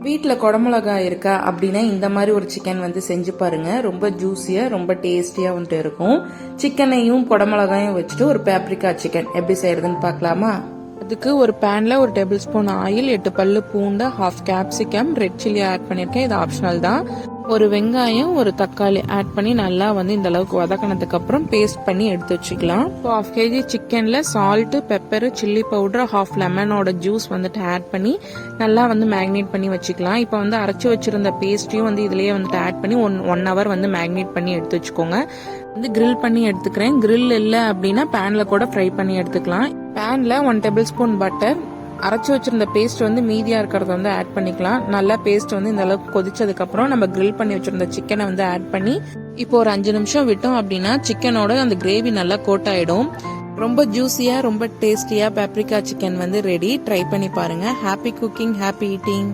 வீட்டில் குடமிளகாய் இருக்கா அப்படின்னா இந்த மாதிரி ஒரு சிக்கன் வந்து செஞ்சு பாருங்க. ரொம்ப ஜூஸியாக ரொம்ப டேஸ்டியாக வந்துட்டு இருக்கும். சிக்கனையும் குடமிளகாயும் வச்சுட்டு ஒரு பேப்ரிகா சிக்கன் எப்படி செய்யறதுன்னு பார்க்கலாமா? அதுக்கு ஒரு பேன்ல ஒரு டேபிள் ஸ்பூன் ஆயில், 8 பல்லு பூண்டு, half capsicum, red chilli add பண்ணியிருக்கேன். இது ஆப்ஷனல் தான். ஒரு வெங்காயம், ஒரு தக்காளி ஆட் பண்ணி நல்லா வந்து இந்த அளவுக்கு வதக்கினதுக்கு அப்புறம் பேஸ்ட் பண்ணி எடுத்து வச்சுக்கலாம். இப்போ 1/2 kg சிக்கன்ல salt, pepper, chilli powder, half லெமனோட ஜூஸ் வந்துட்டு ஆட் பண்ணி நல்லா வந்து மேக்னேட் பண்ணி வச்சுக்கலாம். இப்போ வந்து அரைச்சி வச்சிருந்த பேஸ்ட்டையும் வந்து இதுலயே வந்துட்டு ஆட் பண்ணி ஒன் ஹவர் வந்து மேக்னேட் பண்ணி எடுத்து வச்சுக்கோங்க. வந்து கிரில் பண்ணி எடுத்துக்கிறேன். கிரில் இல்லை அப்படின்னா பேன்ல கூட ஃப்ரை பண்ணி எடுத்துக்கலாம். பேன்ல 1 டேபிள் ஸ்பூன் பட்டர், அரைச்சி வச்சிருந்த பேஸ்ட் வந்து மீதியா இருக்கிறத வந்து ஆட் பண்ணிக்கலாம். நல்லா பேஸ்ட் வந்து இந்த அளவுக்கு கொதிச்சதுக்கு அப்புறம் நம்ம கிரில் பண்ணி வச்சிருந்த சிக்கனை வந்து ஆட் பண்ணி இப்போ ஒரு 5 நிமிஷம் விட்டோம் அப்படின்னா சிக்கனோட அந்த கிரேவி நல்லா கோட் ஆயிடும். ரொம்ப ஜூஸியா ரொம்ப டேஸ்டியா பேப்ரிகா சிக்கன் வந்து ரெடி. ட்ரை பண்ணி பாருங்க. Happy cooking, happy eating.